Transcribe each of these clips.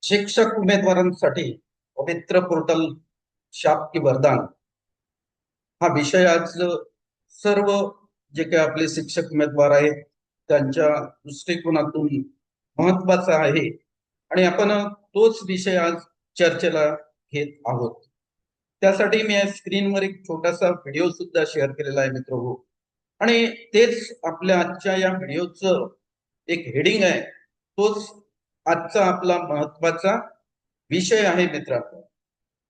शिक्षक उमेदवारांसाठी पवित्र पोर्टल शाप की वरदान हा विषय आज सर्व जे काही आपले शिक्षक उमेदवार आहेत त्यांच्या दृष्टिकोनातून महत्वाचा आहे आणि आपण तोच विषय आज चर्चेला घेत आहोत. त्यासाठी मी स्क्रीनवर एक छोटासा व्हिडिओ सुद्धा शेअर केलेला आहे मित्र आणि तेच आपल्या आजच्या या व्हिडिओचं एक हेडिंग आहे. तोच आजचा आपला महत्वाचा विषय आहे मित्रांनो.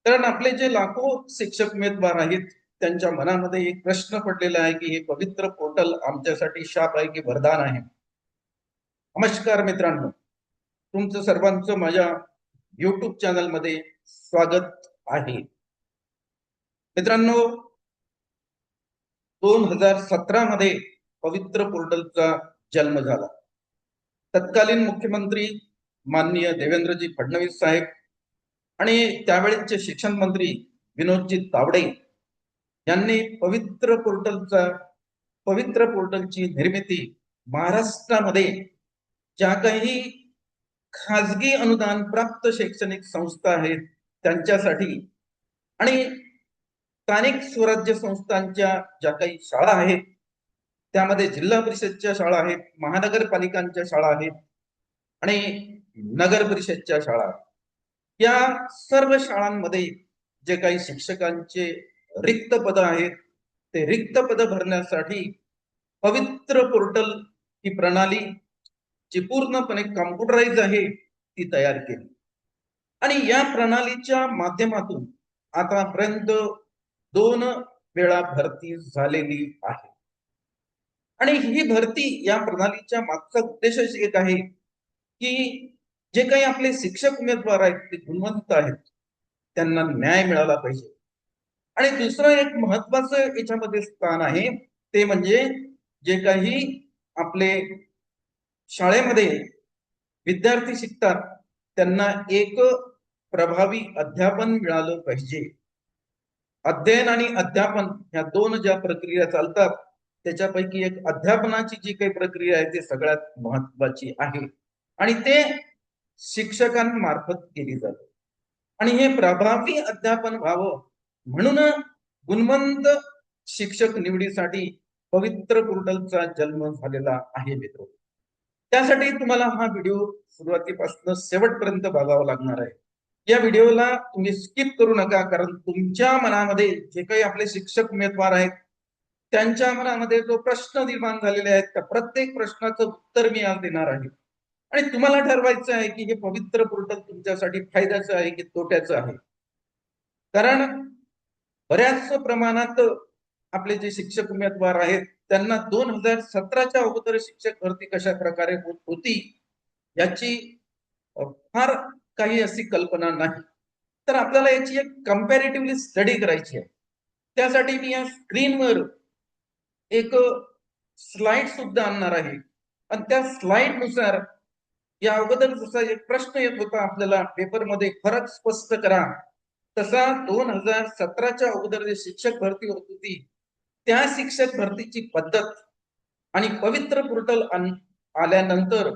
कारण आपले जे लाखो शिक्षक उमेदवार आहेत त्यांच्या मनामध्ये एक प्रश्न पडलेला आहे की हे पवित्र पोर्टल आमच्यासाठी शाप आहे की वरदान आहे. नमस्कार मित्रांनो, तुमचं सर्वांचं माझ्या युट्यूब चॅनल मध्ये स्वागत आहे. मित्रांनो, 2017 मध्ये पवित्र पोर्टलचा जन्म झाला. तत्कालीन मुख्यमंत्री माननीय देवेंद्रजी फडणवीस साहेब आणि त्यावेळेचे शिक्षण मंत्री विनोदजी तावडे यांनी पवित्र पोर्टलची निर्मिती महाराष्ट्रामध्ये ज्या काही खाजगी अनुदान प्राप्त शैक्षणिक संस्था आहेत त्यांच्यासाठी आणि स्थानिक स्वराज्य संस्थांच्या ज्या काही शाळा आहेत त्यामध्ये जिल्हा परिषदच्या शाळा आहेत, महानगरपालिकांच्या शाळा आहेत आणि नगर परिषदच्या शाळा, या सर्व शाळांमध्ये जे काही शिक्षकांचे रिक्त पद आहेत ते रिक्त पद भरण्यासाठी पवित्र पोर्टल ही प्रणाली जी पूर्णपणे कॉम्प्युटराइज आहे ती तयार केली आणि या प्रणालीच्या माध्यमातून आतापर्यंत 2 वेळा भरती झालेली आहे. आणि ही भरती या प्रणालीच्या मागचा उद्देशच एक आहे की जे काही आपले शिक्षक उमेदवार आहेत ते गुणवंत आहेत, त्यांना न्याय मिळाला पाहिजे. आणि दुसरं एक महत्वाचं याच्यामध्ये स्थान आहे ते म्हणजे जे काही आपले शाळेमध्ये विद्यार्थी शिकतात त्यांना एक प्रभावी अध्यापन मिळालं पाहिजे. अध्ययन आणि अध्यापन ह्या 2 ज्या प्रक्रिया चालतात त्याच्यापैकी एक अध्यापनाची जी काही प्रक्रिया आहे ती सगळ्यात महत्वाची आहे आणि ते शिक्षकांमार्फत केली जाते. आणि हे प्रभावी अध्यापन व्हावं म्हणून गुणवंत शिक्षक निवडीसाठी पवित्र पोर्टलचा जन्म झालेला आहे मित्र. त्यासाठी तुम्हाला हा व्हिडिओ सुरुवातीपासून शेवटपर्यंत बघावा लागणार आहे. या व्हिडिओला तुम्ही स्किप करू नका, कारण तुमच्या मनामध्ये जे काही आपले शिक्षक उमेदवार आहेत त्यांच्या मनामध्ये जो प्रश्न निर्माण झालेले आहेत त्या प्रत्येक प्रश्नाचं उत्तर मी आज देणार आहे आणि तुम्हाला ठरवायचं आहे की हे पवित्र पोर्टल तुमच्यासाठी फायद्याचं आहे की तोट्याचं आहे. कारण बऱ्याच प्रमाणात आपले जे शिक्षक उमेदवार आहेत त्यांना 2017च्या अगोदर शिक्षक भरती कशा प्रकारे होत होती याची फार काही अशी कल्पना नाही. तर आपल्याला याची एक कंपॅरेटिव्हली स्टडी करायची आहे. त्यासाठी मी या स्क्रीनवर एक स्लाइड सुद्धा आणणार आहे आणि त्या स्लाइड नुसार या अगोदर जसा एक प्रश्न येत होता आपल्याला पेपरमध्ये फरक स्पष्ट करा, तसा 2017च्या अगोदर जे शिक्षक भरती होत होती त्या शिक्षक भरतीची पद्धत आणि पवित्र पोर्टल आल्यानंतर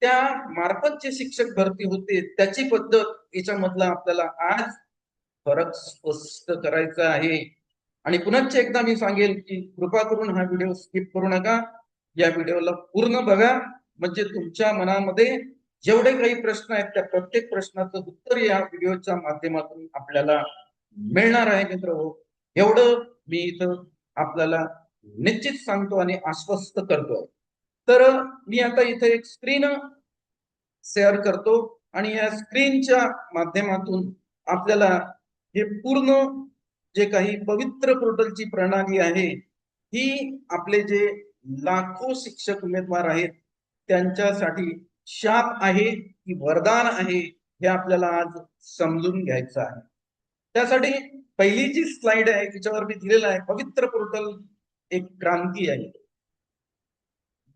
त्या मार्फत जे शिक्षक भरती होते त्याची पद्धत याच्यामधला आपल्याला आज फरक स्पष्ट करायचा आहे. आणि पुन्हा एकदा मी सांगेल की कृपा करून हा व्हिडिओ स्किप करू नका, या व्हिडिओला पूर्ण बघा, म्हणजे तुमच्या मनामध्ये जेवढे काही प्रश्न आहेत त्या प्रत्येक प्रश्नाचं उत्तर या व्हिडिओच्या माध्यमातून आपल्याला मिळणार आहे मित्र हो. एवढं मी इथं आपल्याला निश्चित सांगतो आणि आश्वस्त करतो. तर मी आता इथे एक स्क्रीन शेअर करतो आणि या स्क्रीनच्या माध्यमातून आपल्याला हे पूर्ण जे काही पवित्र पोर्टलची प्रणाली आहे ही आपले जे लाखो शिक्षक उमेदवार आहेत त्यांच्यासाठी शाप आहे की वरदान आहे हे आपल्याला आज समजून घ्यायचं आहे. त्यासाठी पहिली जी स्लाइड आहे तिच्यावर मी दिलेलं आहे पवित्र पोर्टल एक क्रांती आहे.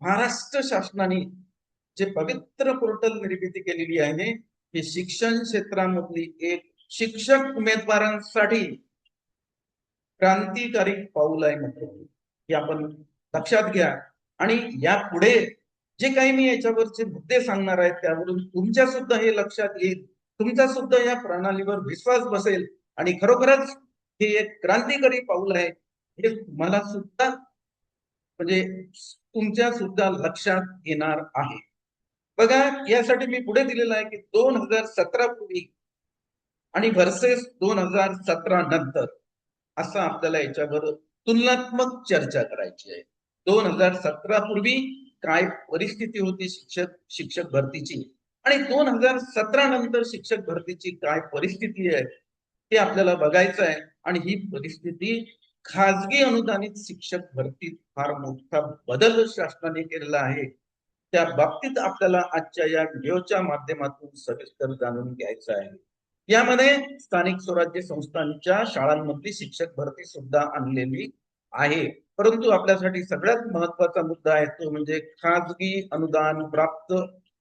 महाराष्ट्र शासनाने जे पवित्र पोर्टल निर्मिती केलेली आहे ही शिक्षण क्षेत्रामधली एक शिक्षक उमेदवारांसाठी क्रांतिकारी पाऊल आहे मित्र, हे आपण लक्षात घ्या. आणि यापुढे जे काही मी याच्यावरचे मुद्दे सांगणार आहे त्यावरून तुमच्या सुद्धा हे लक्षात येईल, तुमचा सुद्धा या प्रणालीवर विश्वास बसेल आणि खरोखरच हे एक क्रांतिकारी पाऊल आहे हे तुम्हाला सुद्धा म्हणजे तुमच्या सुद्धा लक्षात येणार आहे. बघा, यासाठी मी पुढे दिलेलं आहे की 2017 पूर्वी आणि व्हर्सेस 2017 नंतर असं आपल्याला याच्यावर तुलनात्मक चर्चा करायची आहे. 2017 पूर्वी काय परिस्थिती होती शिक्षक भरतीची आणि 2017 नंतर शिक्षक भरतीची काय परिस्थिती आहे हे आपल्याला बघायचं आहे. आणि ही परिस्थिती खाजगी अनुदानित शिक्षक भरतीत फार मोठा बदल शासनाने केलेला आहे. त्या बाबतीत आपल्याला आजच्या या व्हिडिओच्या माध्यमातून सविस्तर जाणून घ्यायचं आहे. यामध्ये स्थानिक स्वराज्य संस्थांच्या शाळांमधली शिक्षक भरती सुद्धा आणलेली आहे. परंतु आपल्यासाठी सगळ्यात महत्वाचा मुद्दा आहे तो म्हणजे खाजगी अनुदान प्राप्त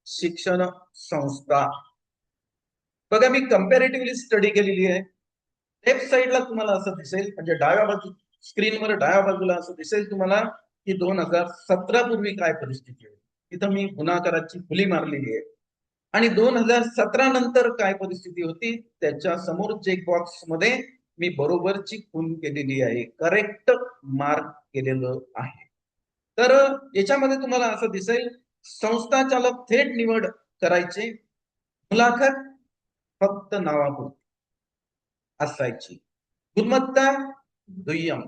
शिक्षण संस्था. बघा, मी कंपॅरेटिव्हली स्टडी केलेली आहे. लेफ्ट साइडला तुम्हाला असं दिसेल, म्हणजे डाव्या बाजू स्क्रीनवर डाव्या बाजूला असं दिसेल तुम्हाला की 2017 पूर्वी काय परिस्थिती होती. तिथं मी गुन्हागाराची फुली मारलेली आहे. आणि 2017 नंतर काय परिस्थिती होती त्याच्या समोर चेक बॉक्स मध्ये मी बरोबरची खून केलेली आहे, करेक्ट मार्क केलेलं आहे. तर याच्यामध्ये तुम्हाला असं दिसेल, संस्था चालक थेट निवड करायचे, मुलाखत फक्त नावापुरती असायची, गुणवत्ता दुय्यम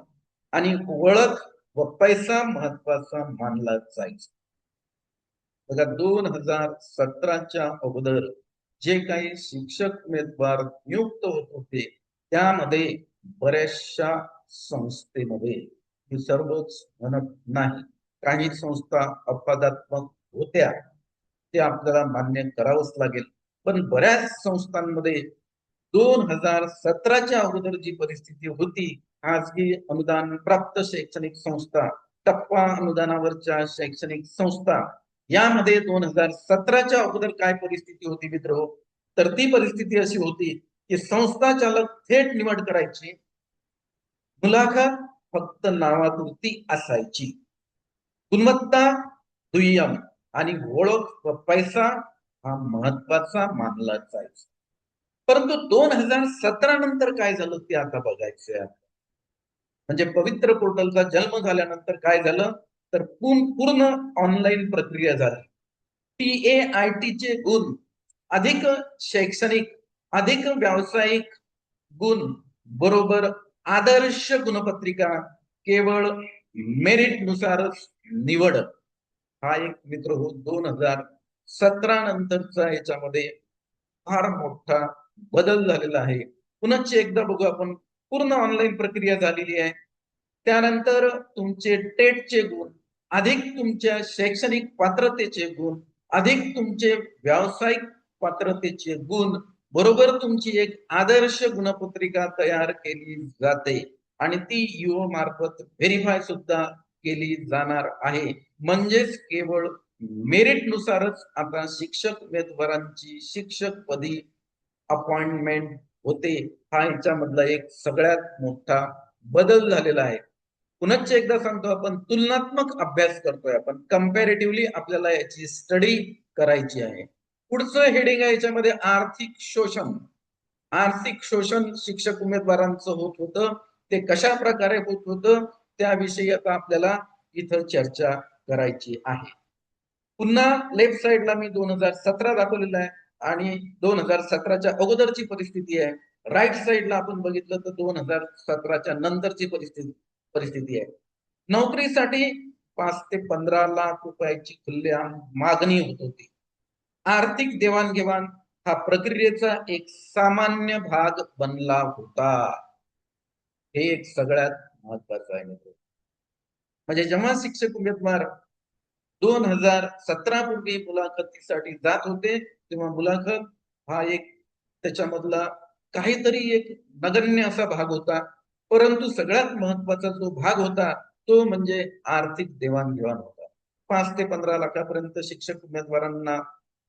आणि ओळख व पैसा महत्वाचा मानला जायचा. बघा, 2017च्या अगोदर जे काही शिक्षक उमेदवार नियुक्त होत होते त्यामध्ये बऱ्याचशा संस्थेमध्ये, हे सर्वच म्हणत नाही, काही संस्था अपवादात्मक होत्या, ते आपल्याला मान्य करावंच लागेल. पण बऱ्याच संस्थांमध्ये 2017च्या अगोदर जी परिस्थिती होती, खाजगी अनुदान प्राप्त शैक्षणिक संस्था, टप्पा अनुदानावरच्या शैक्षणिक संस्था, यामध्ये 2017च्या अगोदर काय परिस्थिती होती मित्र, तर ती परिस्थिती अशी होती की संस्था चालक थेट निवड करायची, मुलाखत फक्त नावापुरती असायची, गुणवत्ता दुय्यम आणि ओळख व पैसा हा महत्वाचा मानला जायचा. परंतु 2017 नंतर काय झालं ते आता बघायचंय. म्हणजे पवित्र पोर्टलचा जन्म झाल्यानंतर काय झालं, तर पूर्ण ऑनलाईन प्रक्रिया झाली. TAIT चे गुण अधिक शैक्षणिक अधिक व्यावसायिक गुण बरोबर आदर्श गुणपत्रिका केवळ मेरिट नुसारच निवड, हा एक मित्र हो 2017 नंतरचा याच्यामध्ये फार मोठा बदल झालेला आहे. पुन्हा एकदा बघू आपण, पूर्ण ऑनलाईन प्रक्रिया झालेली आहे. त्यानंतर तुमचे टेटचे गुण अधिक तुमच्या शैक्षणिक पात्रतेचे गुण अधिक तुमचे व्यावसायिक पात्रतेचे गुण बरोबर तुमची एक आदर्श गुणपत्रिका तयार केली जाते आणि ती युओ मार्फत व्हेरीफाय सुद्धा केली जाणार आहे. म्हणजेच केवळ मेरिट नुसारच आता शिक्षक उमेदवारांची शिक्षक पदी अपॉइंटमेंट होते. हा याच्यामधला एक सगळ्यात मोठा बदल झालेला आहे. पुनश्च एकदा सांगतो, आपण तुलनात्मक अभ्यास करतोय, आपण कंपॅरेटिव्हली आपल्याला याची स्टडी करायची आहे. पुढचं हेडिंग आहे याच्यामध्ये आर्थिक शोषण. आर्थिक शोषण शिक्षक उमेदवारांचं होत होतं, ते कशा प्रकारे होत होतं त्याविषयी आता आपल्याला इथं चर्चा करायची आहे. पुन्हा लेफ्ट साइडला मी 2017 दाखवलेलं आहे आणि 2017च्या अगोदरची परिस्थिती आहे. राईट साइडला आपण बघितलं तर 2017च्या नंतरची परिस्थिती आहे. नोकरीसाठी 5 ते 15 लाख रुपयाची खुलेआम मागणी होत होती. आर्थिक देवाणघेवाण हा प्रक्रियेचा एक सामान्य भाग बनला होता. हे एक सगळ्यात महत्वाचं आहे मित्र. म्हणजे जेव्हा शिक्षक उमेदवार 2017 पूर्वी मुलाखतीसाठी जात होते तेव्हा मुलाखत हा एक त्याच्यामधला काहीतरी एक नगण्य असा भाग होता. परंतु सगळ्यात महत्वाचा जो भाग होता तो म्हणजे आर्थिक देवाणघेवाण होता. 5 ते 15 लाखापर्यंत शिक्षक उमेदवारांना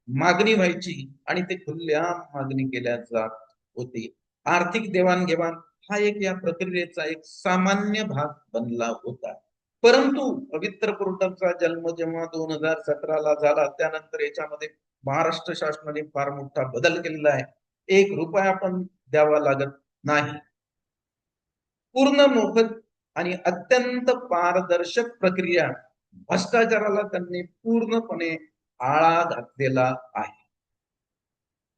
मागणी व्हायची आणि ते खुलेआम मागणी केल्या जात होती. आर्थिक देवाणघेवाण हा एक या प्रक्रियेचा एक सामान्य भाग बनला होता. परंतु पवित्र पोर्टलचा जन्म जेव्हा 2017ला झाला, त्यानंतर याच्यामध्ये महाराष्ट्र शासनाने फार मोठा बदल केलेला आहे. 1 रुपया पण द्यावा लागत नाही. पूर्ण मोफत आणि अत्यंत पारदर्शक प्रक्रिया, भ्रष्टाचाराला त्यांनी पूर्णपणे आळा घातलेला आहे.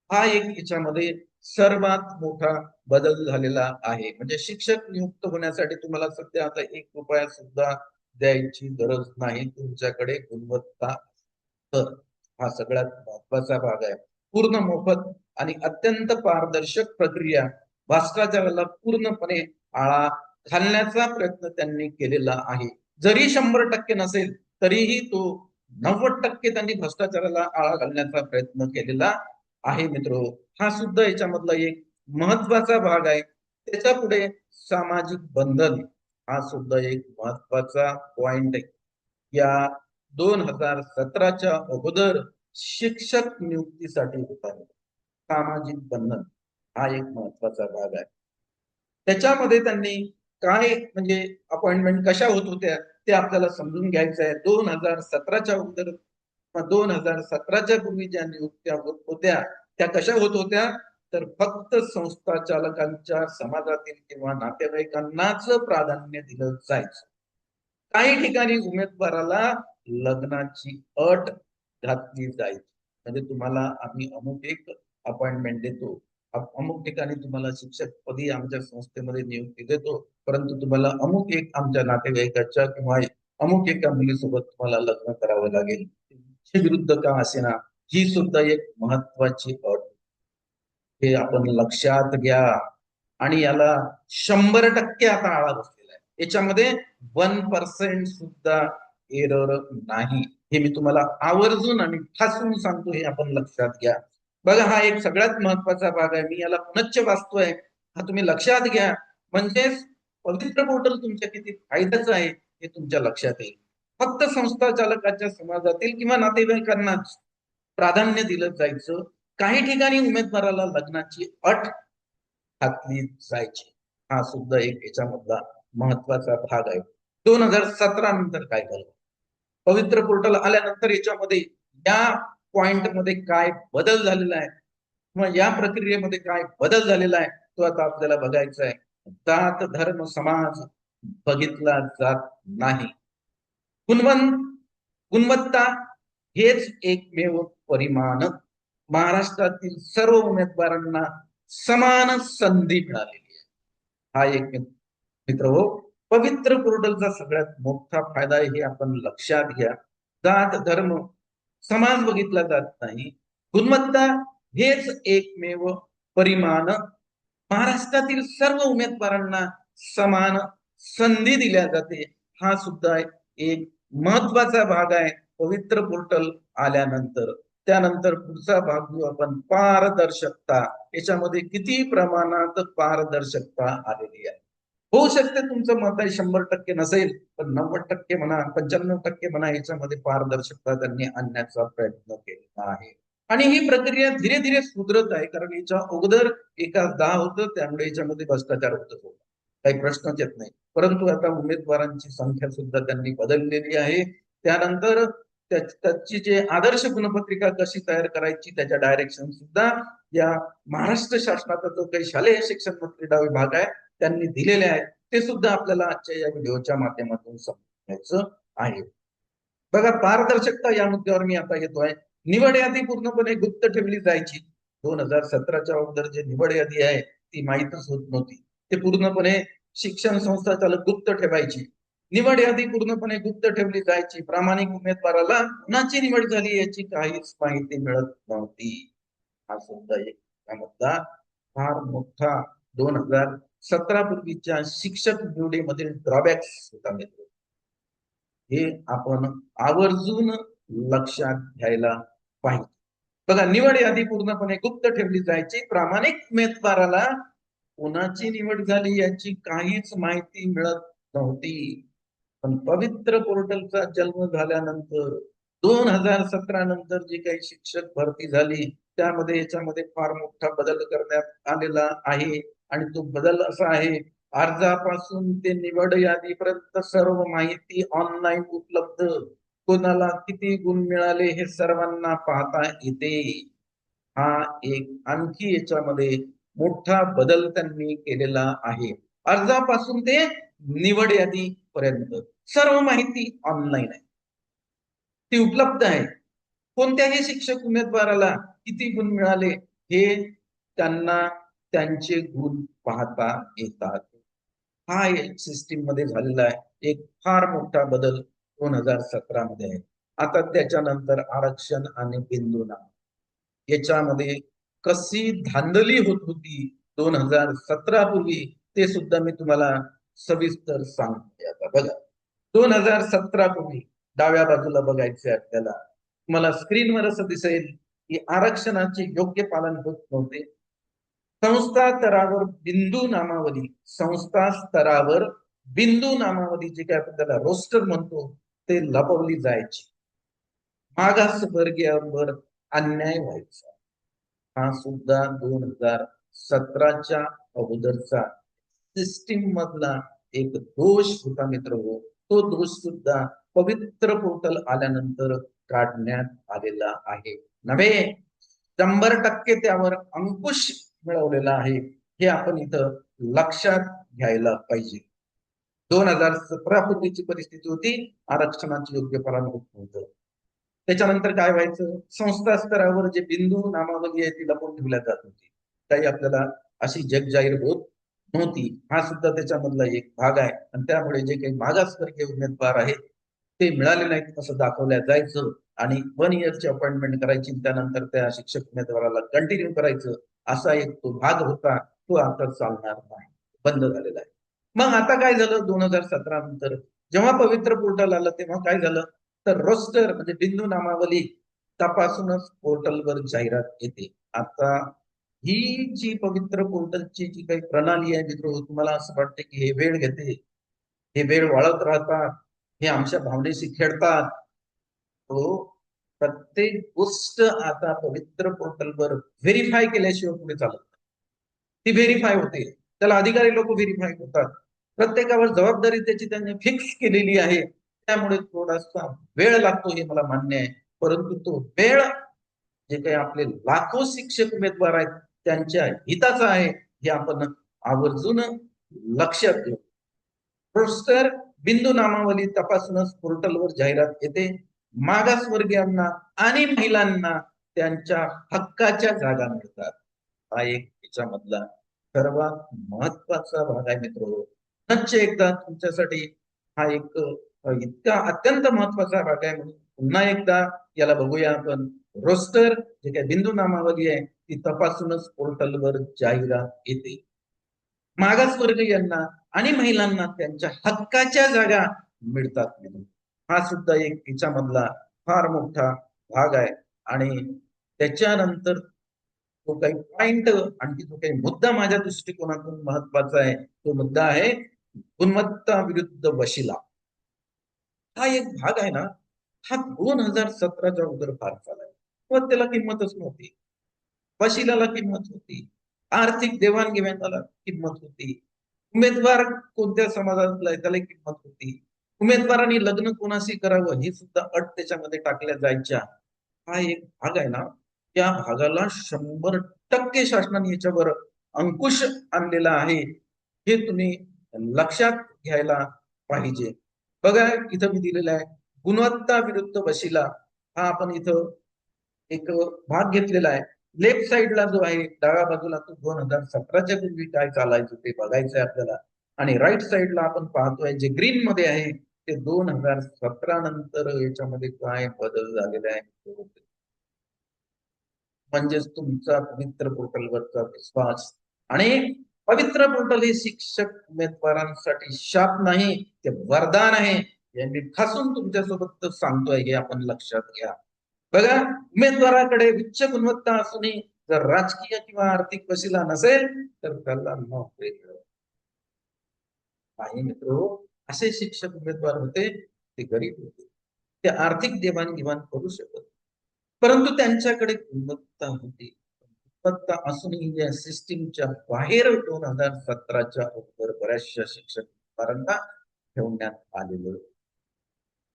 हा एक याच्यामध्ये सर्वात मोठा बदल झालेला आहे. म्हणजे शिक्षक नियुक्त होण्यासाठी तुम्हाला सध्या आता 1 रुपया सुद्धा द्यायची गरज नाही, तुमच्याकडे गुणवत्ता. तर हा सगळ्यात महत्वाचा भाग आहे. पूर्ण मोफत आणि अत्यंत पारदर्शक प्रक्रिया, भ्रष्टाचाराला पूर्णपणे आळा घालण्याचा प्रयत्न त्यांनी केलेला आहे. जरी 100% नसेल तरीही तो 90% त्यांनी भ्रष्टाचाराला आळा घालण्याचा प्रयत्न केलेला आहे. मित्र, हा सुद्धा याच्यामधला एक महत्वाचा भाग आहे. त्याच्या पुढे सामाजिक बंधन हा सुद्धा एक महत्वाचा पॉइंट आहे. या 2017च्या अगोदर शिक्षक नियुक्तीसाठी होता सामाजिक बंधन हा एक महत्वाचा भाग आहे. त्याच्यामध्ये त्यांनी काय म्हणजे अपॉइंटमेंट कशा होत होत्या ते आपल्याला समजून घ्यायचं आहे. 2017च्या अगोदर 2017च्या पूर्वी ज्या नियुक्त्या होत होत्या त्या कशा होत होत्या, तर फक्त संस्था चालकांच्या समाजातील किंवा नातेवाईकांनाच प्राधान्य दिलं जायचं. काही ठिकाणी उमेदवाराला लग्नाची अट घातली जायची. म्हणजे तुम्हाला आम्ही अमुक एक अपॉइंटमेंट देतो, अमुक ठिकाणी तुम्हाला शिक्षक पदी आमच्या संस्थेमध्ये नियुक्ती देतो, परंतु तुम्हाला अमुक एक आमच्या नातेवाईकाच्या किंवा अमुक एका मुलीसोबत तुम्हाला लग्न करावं लागेल. विरुद्ध का असेना, ही सुद्धा एक महत्वाची अट. हे आपण लक्षात घ्या आणि याला 100% आता आळा बसलेला आहे. याच्यामध्ये 1% सुद्धा एरर नाही. हे मी तुम्हाला आवर्जून आणि ठासून सांगतो, हे आपण लक्षात घ्या. बघा, हा एक सगळ्यात महत्वाचा भाग आहे. मी याला पुनश्च वाचतोय, हा तुम्ही लक्षात घ्या. म्हणजेच पवित्र पोर्टल तुमच्या किती फायद्याचं आहे हे तुमच्या लक्षात येईल. फक्त संस्था चालकाच्या समाजातील किंवा नातेवाईकांनाच प्राधान्य दिलं जायचं. काही ठिकाणी उमेदवाराला लग्नाची अट घातली जायची. हा सुद्धा एक याच्यामधला महत्वाचा भाग आहे. 2017 नंतर काय झालं, पवित्र पोर्टल आल्यानंतर याच्यामध्ये या पॉइंट मध्ये काय बदल झालेला आहे किंवा या प्रक्रियेमध्ये काय बदल झालेला आहे तो आता आपल्याला बघायचा आहे. जात धर्म समाज बघितला जात नाही. गुणवत्ता हेच एकमेव परिमाण. महाराष्ट्रातील सर्व उमेदवारांना समान संधी मिळालेली आहे. हा एक मित्र हो, पवित्र पोर्टलचा सगळ्यात मोठा फायदा हे आपण लक्षात घ्या. जात धर्म समाज बघितला जात नाही. गुणवत्ता हेच एकमेव परिमाण. महाराष्ट्रातील सर्व उमेदवारांना समान संधी दिल्या जाते. हा सुद्धा एक महत्वाचा भाग आहे पवित्र पोर्टल आल्यानंतर. त्यानंतर पुढचा भाग घेऊ आपण, पारदर्शकता. याच्यामध्ये किती प्रमाणात पारदर्शकता आलेली आहे. होऊ शकते तुमचं मत आहे 100% नसेल, पण 90% म्हणा, 95% म्हणा, याच्यामध्ये पारदर्शकता त्यांनी आणण्याचा प्रयत्न केला आहे. आणि ही प्रक्रिया धीरे धीरे सुधरत आहे, कारण याच्या अगोदर एका 10 होतं, त्यामुळे याच्यामध्ये भ्रष्टाचार होतच होता, काही प्रश्नच येत नाही. परंतु आता उमेदवारांची संख्या सुद्धा त्यांनी बदललेली आहे. त्यानंतर त्याची जे आदर्श गुणपत्रिका कशी तयार करायची त्याच्या डायरेक्शन सुद्धा या महाराष्ट्र शासनाचा जो काही शालेय शिक्षण मंत्री विभाग आहे त्यांनी दिलेले आहेत, ते सुद्धा आपल्याला आजच्या या व्हिडिओच्या माध्यमातून समजायचं आहे. बघा, पारदर्शकता या मुद्द्यावर मी आता येतोय. निवड यादी पूर्णपणे गुप्त ठेवली जायची. 2017च्या अगोदर जे निवड यादी आहे ती माहीतच होत नव्हती. ते पूर्णपणे शिक्षण संस्था चालक गुप्त ठेवायची. निवड यादी पूर्णपणे गुप्त ठेवली जायची. प्रामाणिक उमेदवाराला कुणाची निवड झाली याची काहीच माहिती मिळत नव्हती. हा सुद्धा एक मुद्दा फार मोठा 2017 पूर्वीच्या शिक्षक निवडीमधील ड्रॉबॅक्स होता मित्र. हे आपण आवर्जून लक्षात घ्यायला पाहिजे. बघा, निवड यादी पूर्णपणे गुप्त ठेवली जायची. प्रामाणिक उमेदवाराला कोणाची निवड झाली याची काहीच माहिती मिळत नव्हती. पण पवित्र पोर्टलचा जन्म झाल्यानंतर 2017 नंतर जी काही शिक्षक भरती झाली त्यामध्ये याच्यामध्ये फार मोठा बदल करण्यात आलेला आहे. आणि तो बदल असा आहे, अर्जापासून ते निवड यादीपर्यंत सर्व माहिती ऑनलाईन उपलब्ध. कोणाला किती गुण मिळाले हे सर्वांना पाहता येते. हा एक आणखी याच्यामध्ये मोठा बदल त्यांनी केलेला आहे. अर्जापासून ते निवड यादी पर्यंत सर्व माहिती ऑनलाईन आहे, ती उपलब्ध आहे. कोणत्याही शिक्षक उमेदवाराला किती गुण मिळाले हे त्यांना त्यांचे गुण पाहता येतात. हा एक सिस्टीम मध्ये झालेला आहे एक फार मोठा बदल 2017 मध्ये आहे. आता त्याच्यानंतर आरक्षण आणि बिंदू नाव याच्यामध्ये कशी धांदली होत होती 2017 पूर्वी, ते सुद्धा मी तुम्हाला सविस्तर सांगते. आता बघा, 2017 पूर्वी डाव्या बाजूला बघायचे आपल्याला, तुम्हाला स्क्रीनवर असं दिसेल की आरक्षणाचे योग्य पालन होत नव्हते. संस्था स्तरावर बिंदू नामावली, संस्था स्तरावर बिंदू नामावली जे काय आपण त्याला रोस्टर म्हणतो ते लपवली जायची. मागासवर्गीयांवर अन्याय व्हायचा. हा सुद्धा 2017च्या अगोदरचा सिस्टीम मधला एक दोष होता मित्र हो. तो दोष सुद्धा पवित्र पोर्टल आल्यानंतर काढण्यात आलेला आहे नव्हे, 100% त्यावर अंकुश मिळवलेला आहे. हे आपण इथं लक्षात घ्यायला पाहिजे. 2017 पूर्वीची परिस्थिती होती, आरक्षणाचे योग्य पालन होत नव्हतं. त्याच्यानंतर काय व्हायचं, संस्था स्तरावर जे बिंदू नामावली आहे ती लपवून ठेवल्या जात होती, काही आपल्याला अशी जगजाहीर होत नव्हती. हा सुद्धा त्याच्यामधला एक भाग आहे. आणि त्यामुळे जे काही मागासवर्गीय उमेदवार आहेत ते मिळाले नाहीत असं दाखवल्या जायचं आणि 1 इयरची अपॉइंटमेंट करायची, त्यानंतर त्या शिक्षक उमेदवाराला कंटिन्यू करायचं, असा एक तो भाग होता. तो आता चालणार नाही, बंद झालेला आहे. मग आता काय झालं 2017 नंतर जेव्हा पवित्र पोर्टल आलं तेव्हा काय झालं, तर रोस्टर म्हणजे बिंदू नामावली तपासूनच पोर्टलवर जाहिरात येते. आता ही जी पवित्र पोर्टलची जी काही प्रणाली आहे मित्र, तुम्हाला असं वाटतं की हे वेळ घेते, हे वेळ वाढत राहतात, हे आमच्या भावनेशी खेळतात. तो प्रत्येक गोष्ट आता पवित्र पोर्टलवर व्हेरीफाय केल्याशिवाय पुढे चालत नाही. ती व्हेरीफाय होते, त्याला अधिकारी लोक व्हेरीफाय होतात. प्रत्येकावर जबाबदारी त्याची त्यांनी फिक्स केलेली आहे. त्यामुळे थोडासा वेळ लागतो हे मला मान्य आहे, परंतु तो वेळ जे काही आपले लाखो शिक्षक उमेदवार आहेत त्यांच्या हिताचा आहे हे आपण आवर्जून लक्षात घेऊ. रोस्टर बिंदू नामावली तपासूनच पोर्टलवर जाहिरात येते. मागासवर्गीयांना आणि महिलांना त्यांच्या हक्काच्या जागा मिळतात. हा एक त्याच्यामधला सर्वात महत्वाचा भाग आहे मित्र. नच्च एकदा तुमच्यासाठी हा एक इतका अत्यंत महत्वाचा भाग आहे म्हणून पुन्हा एकदा याला बघूया आपण. रोस्टर जे काही बिंदू नामावली आहे ती तपासूनच पोर्टलवर जाहिरात येते. मागासवर्गीयांना आणि महिलांना त्यांच्या हक्काच्या जागा मिळतात. हा सुद्धा एक तिच्यामधला फार मोठा भाग आहे. आणि त्याच्यानंतर तो काही पॉइंट आणखी जो काही मुद्दा माझ्या दृष्टिकोनातून महत्वाचा आहे तो मुद्दा आहे गुणवत्ता विरुद्ध वशिला. हा एक भाग आहे ना, हा 2017च्या अगोदर फार चालाय, पण त्याला किंमतच नव्हती. वशिलाला किंमत होती, आर्थिक देवाणघेवाणाला किंमत होती, उमेदवार कोणत्या समाजातला आहे त्याला किंमत होती, उमेदवारांनी लग्न कोणाशी करावं ही सुद्धा अट त्याच्यामध्ये टाकल्या जायच्या. हा एक भाग आहे ना, त्या भागाला 100% शासनाने याच्यावर अंकुश आणलेला आहे, हे तुम्ही लक्षात घ्यायला पाहिजे. बघा इथं मी दिलेला आहे गुणवत्ता विरुद्ध वशिला. हा आपण इथं एक भाग घेतलेला आहे. लेफ्ट साइडला जो आहे डाव्या बाजूला तो 2017च्या पूर्वी काय चालायचं ते बघायचंय आपल्याला. आणि राईट साइडला आपण पाहतोय जे ग्रीन मध्ये आहे ते 2017 नंतर याच्यामध्ये काय बदल झालेला आहे. म्हणजेच तुमचा पवित्र पोर्टलवरचा विश्वास. आणि पवित्र पोर्टल हे शिक्षक उमेदवारांसाठी शाप नाही, ते वरदान आहे. हे मी ठासून तुमच्यासोबत सांगतोय, हे आपण लक्षात घ्या. बघा, उमेदवाराकडे उच्च गुणवत्ता असूनही जर राजकीय किंवा आर्थिक वशिला नसेल तर त्याला नोकरी मिळत नाही. मित्र, असे शिक्षक उमेदवार होते, ते गरीब होते, ते आर्थिक देवाणघेवाण करू शकत, परंतु त्यांच्याकडे गुणवत्ता होती. गुणवत्ता असूनही या सिस्टीमच्या बाहेर 2017च्या अगोदर बऱ्याचशा शिक्षकांना ठेवण्यात आलेलं.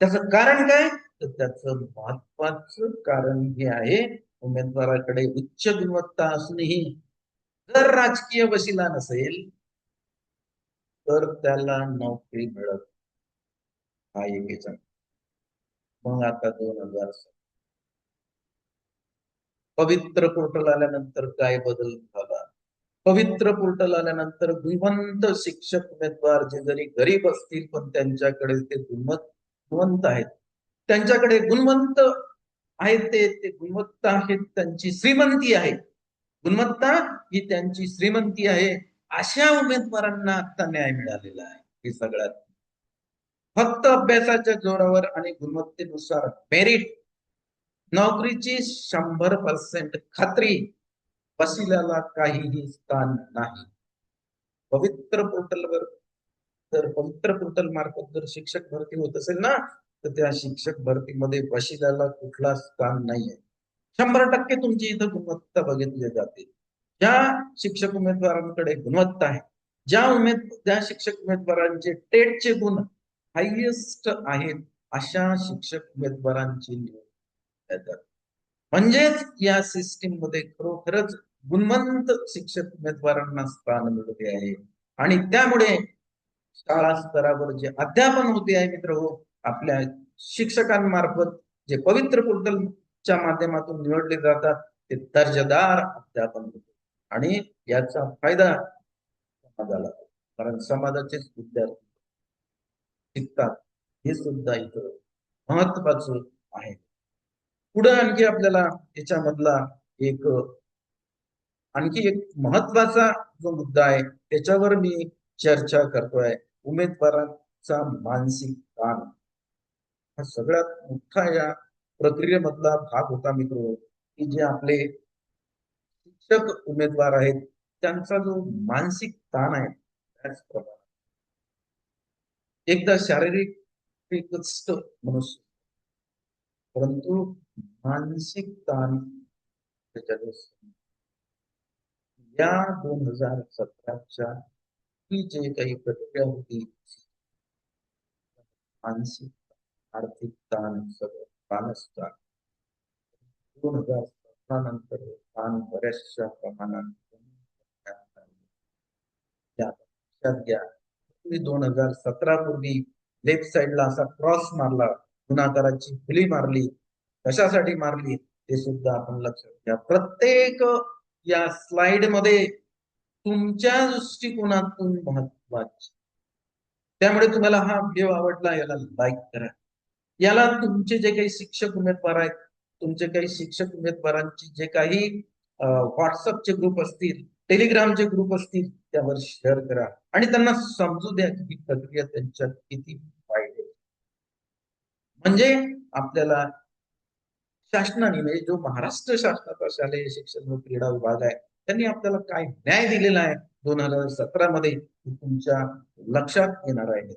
त्याचं कारण काय? तर त्याचं महत्वाचं कारण हे आहे, उमेदवाराकडे उच्च गुणवत्ता असूनही जर राजकीय वशिला नसेल तर त्याला नोकरी मिळत. हा एक याचा. मग आता 2000 पवित्र पोर्टल आल्यानंतर काय बदल झाला? पवित्र पोर्टल आल्यानंतर गुणवंत शिक्षक उमेदवार जे जरी गरीब असतील पण त्यांच्याकडे ते गुणवंत आहेत, त्यांच्याकडे गुणवंत आहेत, ते गुणवत्ता आहेत, त्यांची श्रीमंती आहे, गुणवत्ता ही त्यांची श्रीमंती आहे, अशा उमेदवारांना आता न्याय मिळालेला आहे. हे सगळ्यात फक्त अभ्यासाच्या जोरावर आणि गुणवत्तेनुसार मेरिट नोकरीची 100% खात्री, वशिल्याला काहीही स्थान नाही. पवित्र पोर्टलवर जर पवित्र पोर्टल मार्फत जर शिक्षक भरती होत असेल ना, तर त्या शिक्षक भरतीमध्ये वशिल्याला कुठला स्थान नाहीये. 100% तुमची इथं गुणवत्ता बघितली जाते. ज्या शिक्षक उमेदवारांकडे गुणवत्ता आहे, ज्या शिक्षक उमेदवारांचे टेटचे गुण हायएस्ट आहेत, अशा शिक्षक उमेदवारांची निवड करतात. म्हणजेच या सिस्टीम मध्ये खरोखरच गुणवंत शिक्षक उमेदवारांना स्थान मिळते आहे. आणि त्यामुळे शाळा स्तरावर जे अध्यापन होते आहे मित्र हो, आपल्या शिक्षकांमार्फत जे पवित्र पोर्टलच्या माध्यमातून निवडले जातात ते दर्जेदार अध्यापन होते. आणि याचा फायदा समाजाला, कारण समाजाचेच विद्यार्थी शिकतात, हे सुद्धा इथं महत्वाचं आहे. पुढे आणखी आपल्याला याच्यामधला एक आणखी एक महत्वाचा जो मुद्दा आहे त्याच्यावर मी चर्चा करतोय, उमेदवारांचा मानसिक ताण. हा सगळ्यात मोठा या प्रक्रियेमधला भाग होता मित्र, की जे आपले शिक्षक उमेदवार आहेत त्यांचा जो मानसिक ताण आहे त्याचप्रमाणे एकदा शारीरिक मनुष्य, परंतु मानसिक ताण त्याच्यावर या 2017च्या ही जे काही प्रक्रिया होती, मानसिक आर्थिक ताण सगळं ताणच 2017 नंतर ताण बऱ्याचशा प्रमाणात लक्षात घ्या. 2017 पूर्वी लेफ्ट साइडला असा क्रॉस मारला, गुणाकाराची फुली मारली, कशासाठी मारली ते सुद्धा आपण लक्षात घ्या. प्रत्येक या स्लाइड मध्ये तुमच्या दृष्टिकोनातून महत्वाची. त्यामुळे तुम्हाला हा व्हिडिओ आवडला, याला लाईक करा. याला तुमचे जे काही शिक्षक उमेदवार आहेत, तुमचे काही शिक्षक उमेदवारांचे जे काही व्हॉट्सअपचे ग्रुप असतील, टेलिग्रामचे ग्रुप असतील, त्यावर शेअर करा आणि त्यांना समजू द्या की ही प्रक्रिया त्यांच्यात किती फायदे. म्हणजे आपल्याला शासनाने, म्हणजे जो महाराष्ट्र शासनाचा शालेय शिक्षण व क्रीडा विभाग आहे, त्यांनी आपल्याला काय न्याय दिलेला आहे 2017 मध्ये तुमच्या लक्षात येणार आहे.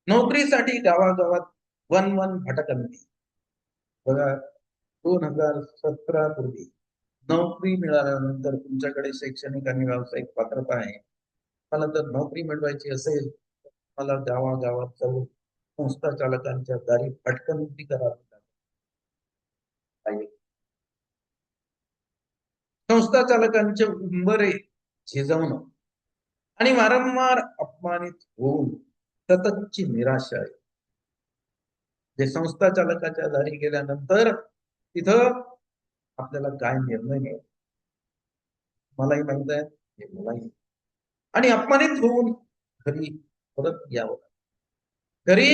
नोकरीसाठी गावागावात वन भटकंती. बघा, 2017 पूर्वी नोकरी मिळाल्यानंतर तुमच्याकडे शैक्षणिक आणि व्यावसायिक पात्रता आहे, मला जर नोकरी मिळवायची असेल तर मला गावागावात जाऊन संस्था चालकांच्या दारी भटकंती करावी लागेल. संस्था चालकांचे उंबरे झिजवणं आणि वारंवार अपमानित होऊन सततची निराशा आहे. जे संस्था चालकाच्या दारी गेल्यानंतर तिथं आपल्याला काय निर्णय घ्यायचा मलाही माहित आहे, हे मलाही. आणि अपमानित होऊन घरी परत यावं. घरी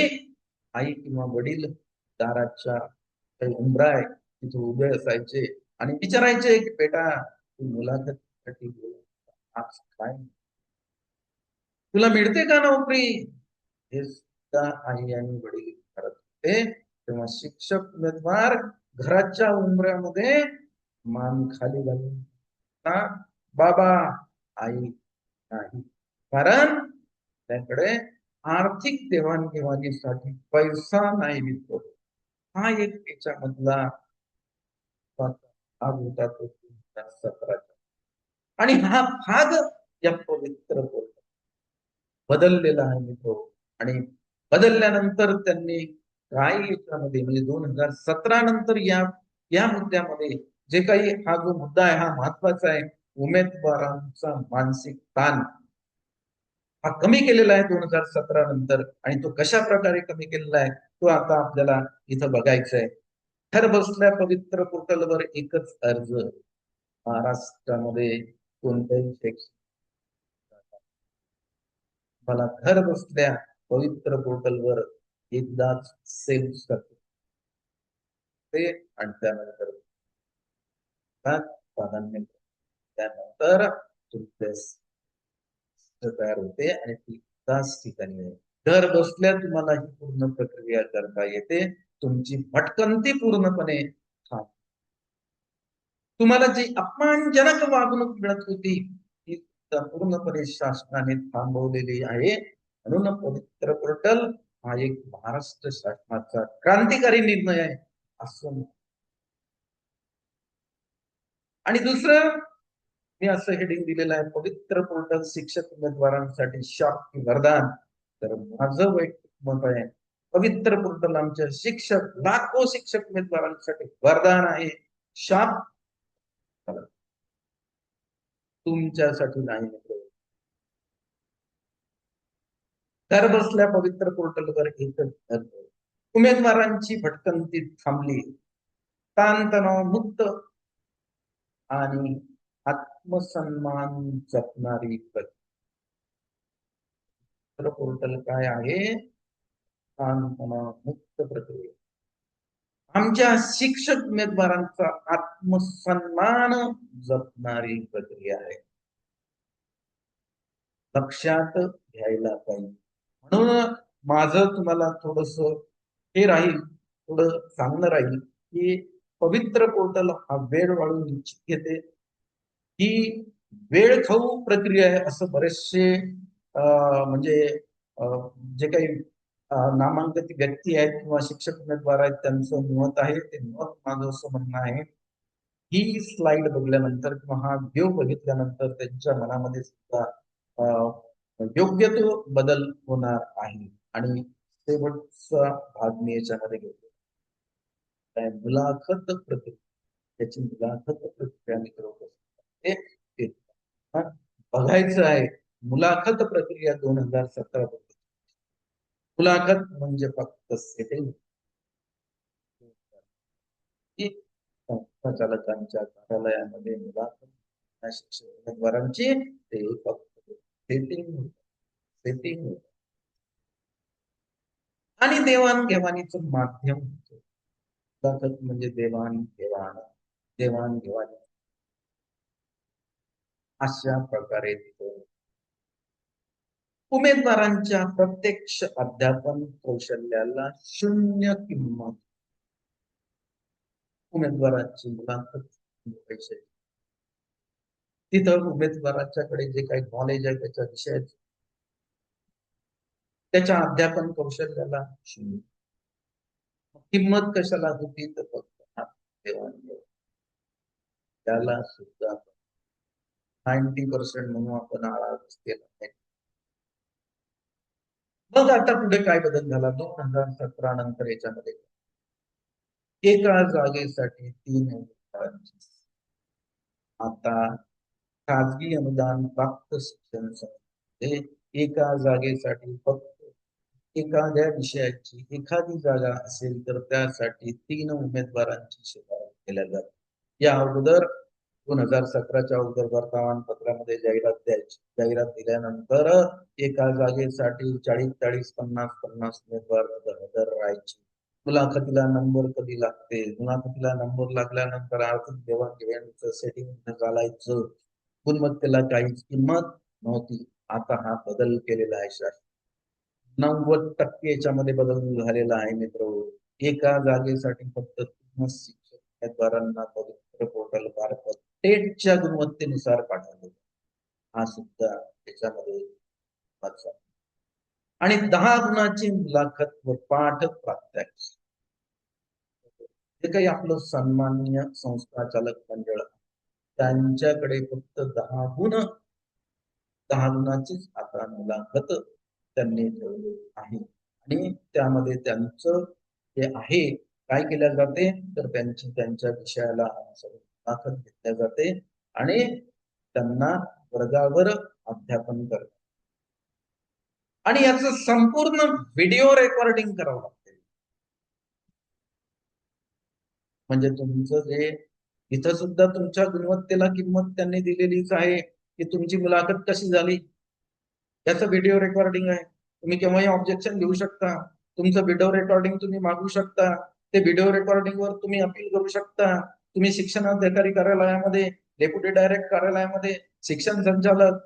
आई किंवा वडील दाराच्या काही उंबरा आहे तिथे उभे असायचे आणि विचारायचे की बेटा तू मुलाखतीसाठी आज काय, तुला मिळते का नोकरी? हे सुद्धा आई आणि वडील करत होते. तेव्हा शिक्षक उमेदवार घराच्या उंबऱ्यामध्ये मान खाली घालून बाबा आई नाही, कारण त्याकडे आर्थिक देवाणघेवाणीसाठी पैसा नाही मिळतो. हा एक त्याच्यामधला भाग होता तो 2017चा. आणि हा भाग या पवित्र पोर्टल बदललेला आहे मित्र. आणि बदलल्यानंतर त्यांनी काय याच्यामध्ये म्हणजे 2017 नंतर या या मुद्द्यामध्ये जे काही हा जो मुद्दा आहे हा महत्वाचा आहे. उमेदवारांचा मानसिक ताण हा कमी केलेला आहे 2017 नंतर. आणि तो कशा प्रकारे कमी केलेला आहे तो आता आपल्याला इथं बघायचा आहे. घर बसल्या पवित्र पोर्टलवर एकच अर्ज. महाराष्ट्रामध्ये कोणत्याही शैक्षणिक मला घर बसल्या पवित्र पोर्टलवर एकदाच सेव्ह करते ते. आणि त्यानंतर प्राधान्य त्यानंतर तुमचे तयार होते आणि ती त्याच ठिकाणी आहे. घर बसल्या तुम्हाला ही पूर्ण प्रक्रिया करता येते. तुमची भटकंती पूर्णपणे थांबते. तुम्हाला जी अपमानजनक वागणूक मिळत होती ती पूर्णपणे शासनाने थांबवलेली आहे. म्हणून पवित्र पोर्टल हा एक महाराष्ट्र शासनाचा क्रांतिकारी निर्णय आहे असं. आणि दुसरं मी असं हेडिंग दिलेलं आहे, पवित्र पोर्टल शिक्षक उमेदवारांसाठी शाप की वरदान. तर माझं वैयक्तिक मत आहे पवित्र पोर्टल आमच्या शिक्षक लाखो शिक्षक उमेदवारांसाठी वरदान आहे, शाप तुमच्यासाठी नाही मित्र. घर बसल्या पवित्र पोर्टलवर एकच उमेदवारांची भटकंती थांबली. ताणतणाव मुक्त आणि आत्मसन्मान जपणारी पोर्टल काय आहे? ताणतणाव मुक्त प्रक्रिया. आमच्या शिक्षक उमेदवारांचा आत्मसन्मान जपणारी प्रक्रिया आहे. लक्षात घ्यायला पाहिजे. म्हणून माझं तुम्हाला थोडस हे राहील, थोडं चांगलं राहील की पवित्र पोर्टल हा वेळ वाढून निश्चित घेते. ही वेळ खाऊ प्रक्रिया आहे असं बरेचसे म्हणजे जे काही नामांकित व्यक्ती आहेत किंवा शिक्षक उमेदवार आहेत त्यांचं मत आहे. ते मत माझं असं म्हणणं आहे ही स्लाइड बघल्यानंतर किंवा हा व्हिडिओ बघितल्यानंतर त्यांच्या मनामध्ये सुद्धा योग्य तो बदल होणार आहे. आणि शेवटचा भाग मी याच्यामध्ये घेतो, मुलाखत प्रक्रिया. त्याची मुलाखत प्रक्रिया मी करत बघायचं आहे. मुलाखत प्रक्रिया 2017 मुलाखत म्हणजे फक्त सेटिंग संचालकांच्या कार्यालयामध्ये मुलाखत शिक्षक उमेदवारांची ते फक्त सेटिंग आणि देवाणघेवाणीचं माध्यम होतं. मुलाखत म्हणजे देवाणघेवाण अशा प्रकारे उमेदवारांच्या प्रत्यक्ष अध्यापन कौशल्याला शून्य किंमत. उमेदवारांची मुलाखत पैसे तिथं उमेदवाराच्याकडे जे काही नॉलेज आहे त्याच्या विषयात त्याच्या अध्यापन कौशल्याला शून्य किंमत कशाला होती तर फक्त देवाणघेवाण त्याला सुद्धा 90% म्हणून आपण आळा केला नाही. मग आता पुढे काय बदल झाला 2017 नंतर याच्यामध्ये एका जागेसाठी 3 उमेदवारांची आता खाजगी अनुदान प्राप्त शिक्षण संस्थेमध्ये एका जागेसाठी फक्त एखाद्या विषयाची एखादी जागा असेल तर त्यासाठी 3 उमेदवारांची शिफारस केल्या जाते. या अगोदर 2017च्या अगोदर वर्तमानपत्रामध्ये जाहिरात द्यायची. जाहिरात दिल्यानंतर एका जागेसाठी 40-40, 50-50 उमेदवार हजर राहायचे. मुलाखतीला नंबर कधी लागते? मुलाखतीला नंबर लागल्यानंतर आर्थिक देवाणघेवाणीचं सेटिंग घालायचं. गुणवत्तेला काहीच किंमत नव्हती. आता हा बदल केलेला आहे शासन. 90% याच्यामध्ये बदल झालेला आहे मित्र. एका जागेसाठी फक्त 3 शिक्षक उमेदवारांना पवित्र पोर्टल मार्फत टेटच्या गुणवत्तेनुसार पाठवले. हा सुद्धा त्याच्यामध्ये आणि 10 गुणाची मुलाखत व पाठ प्रात्यक्षिक. जे काही आपलं सन्माननीय संस्था चालक मंडळ त्यांच्याकडे फक्त 10 गुणाचीच आता मुलाखत त्यांनी ठेवली आहे आणि त्यामध्ये त्यांचं जे आहे काय केल्या जाते तर त्यांच्या विषयाला मुलाखत घेतल्या जाते आणि त्यांना वर्गावर अध्यापन करतात आणि याचं संपूर्ण व्हिडिओ रेकॉर्डिंग करावं लागते. म्हणजे तुमचं जे इथं सुद्धा तुमच्या गुणवत्तेला किंमत त्यांनी दिलेलीच आहे की तुमची मुलाखत कशी झाली याचं व्हिडिओ रेकॉर्डिंग आहे. तुम्ही केव्हाही ऑब्जेक्शन घेऊ शकता, तुमचं व्हिडिओ रेकॉर्डिंग तुम्ही मागू शकता, ते व्हिडिओ रेकॉर्डिंग वर तुम्ही अपील करू शकता. तुम्ही शिक्षणाधिकारी कार्यालयामध्ये, डेप्युटी डायरेक्टर कार्यालयामध्ये, शिक्षण संचालक,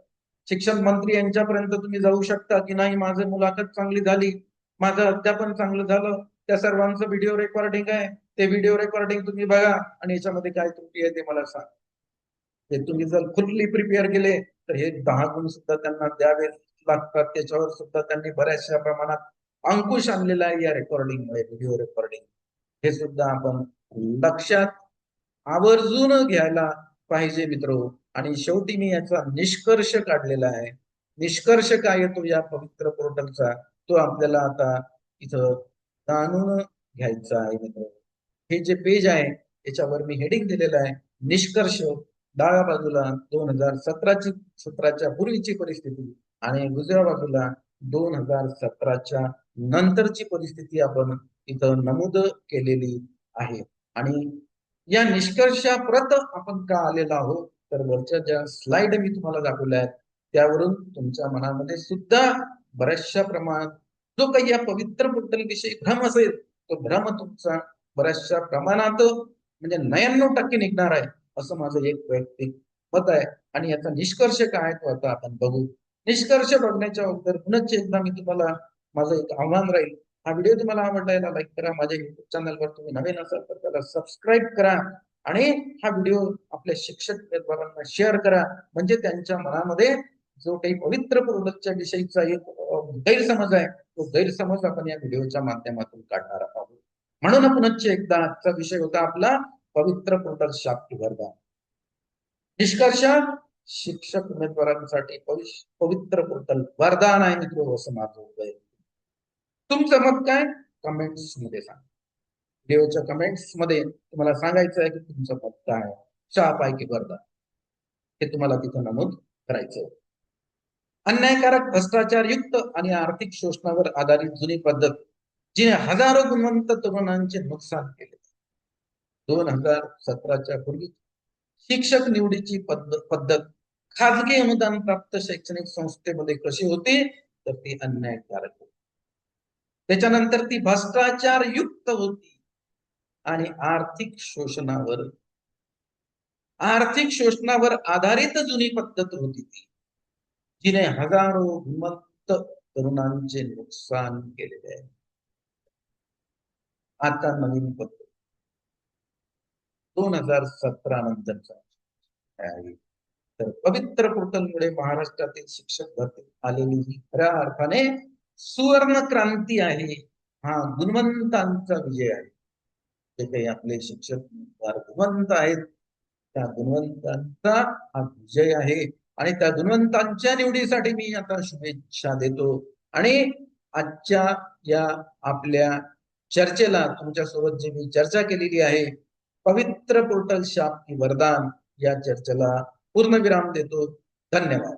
शिक्षण मंत्री यांच्यापर्यंत तुम्ही जाऊ शकता की नाही माझं मुलाखत चांगली झाली, माझं अध्यापन चांगलं झालं. त्या सर्वांचं व्हिडिओ रेकॉर्डिंग आहे. ते व्हिडिओ रेकॉर्डिंग तुम्ही बघा आणि याच्यामध्ये काय त्रुटी आहे ते मला सांग. ते तुम्ही जर फुल्ली प्रिपेअर केले तर हे 10 गुण सुद्धा त्यांना द्यावे लागतात. त्याच्यावर सुद्धा त्यांनी बऱ्याचशा प्रमाणात अंकुश आणलेला आहे या रेकॉर्डिंग मुळे, व्हिडिओ रेकॉर्डिंग. हे सुद्धा आपण लक्षात आवर्जून घ्यायला पाहिजे मित्रो. आणि शेवटी मी याचा निष्कर्ष काढलेला आहे. निष्कर्ष काय येतो या पवित्र पोर्टलचा तो आपल्याला आता इथं जाणून घ्यायचा आहे मित्र. हे जे पेज आहे याच्यावर मी हेडिंग दिलेलं आहे निष्कर्ष. डाव्या बाजूला 2017च्या पूर्वीची परिस्थिती आणि उजव्या बाजूला 2017च्या नंतरची परिस्थिती आपण इथं नमूद केलेली आहे. आणि या निष्कर्षाप्रत आपण का आलेलो आहोत तर वरच्या ज्या स्लाइड मी तुम्हाला दाखवल्या आहेत त्यावरून तुमच्या मनामध्ये सुद्धा बऱ्याचशा प्रमाणात जो काही या पवित्र पोर्टल विषयी भ्रम असेल तो भ्रम तुमचा बऱ्याचशा प्रमाणात म्हणजे 99% निघणार आहे असं माझं एक वैयक्तिक मत आहे. आणि याचा निष्कर्ष काय तो आता आपण बघू. निष्कर्ष बघण्याच्या अगोदर पुनश्च एकदा मी तुम्हाला माझं एक आव्हान राहील. हा व्हिडिओ तुम्हाला आवडला याला लाईक करा. माझ्या युट्यूब चॅनलवर तुम्ही नवीन असाल तर त्याला सबस्क्राईब करा आणि हा व्हिडिओ आपल्या शिक्षक मित्रांना शेअर करा. म्हणजे त्यांच्या मनामध्ये जो काही पवित्र पोर्टलच्या विषयीचा एक गैरसमज आहे तो गैरसमज आपण या व्हिडिओच्या माध्यमातून काढणार आहोत. म्हणून पुनश्च एकदा आजचा विषय होता आपला पवित्र पोर्टल शाप्ती वर्ग. निष्कर्ष शिक्षक उमेदवारांसाठी पवित्र पोर्टल वरदान आहे मित्र असं माझं होत आहे. तुमचं मत काय कमेंट्स मध्ये सांगा. व्हिडिओच्या कमेंट्स मध्ये तुम्हाला सांगायचं आहे की तुमचं मत काय आहे. 6 पैकी वरदान हे तुम्हाला तिथं नमूद करायचं. अन्यायकारक भ्रष्टाचार युक्त आणि आर्थिक शोषणावर आधारित जुनी पद्धत जिने हजारो गुणवंत तरुणांचे नुकसान केले. 2017च्या पूर्वी शिक्षक निवडीची पद्धत खाजगी अनुदान प्राप्त शैक्षणिक संस्थेमध्ये कशी होती तर ती अन्यायकारक होती. त्याच्यानंतर ती भ्रष्टाचार युक्त होती आणि आर्थिक शोषणावर आधारित जुनी पद्धत होती ती जिने हजारो गुणवंत तरुणांचे नुकसान केलेले आहे. आता नवीन पद्धत 2017 नंतरचा आहे. तर पवित्र पोर्टलमुळे महाराष्ट्रातील शिक्षक भरती आलेली ही खऱ्या अर्थाने सुवर्ण क्रांती आहे. हा गुणवंतांचा विजय आहे. जे काही आपले शिक्षक गुणवंत आहेत त्या गुणवंतांचा हा विजय आहे. आणि त्या गुणवंतांच्या निवडीसाठी मी आता शुभेच्छा देतो. आणि आजच्या या आपल्या चर्चेला तुमच्यासोबत जी मी चर्चा केलेली आहे पवित्र पोर्टल शाप्ती वरदान या चर्चेला पूर्णविराम देतो. धन्यवाद.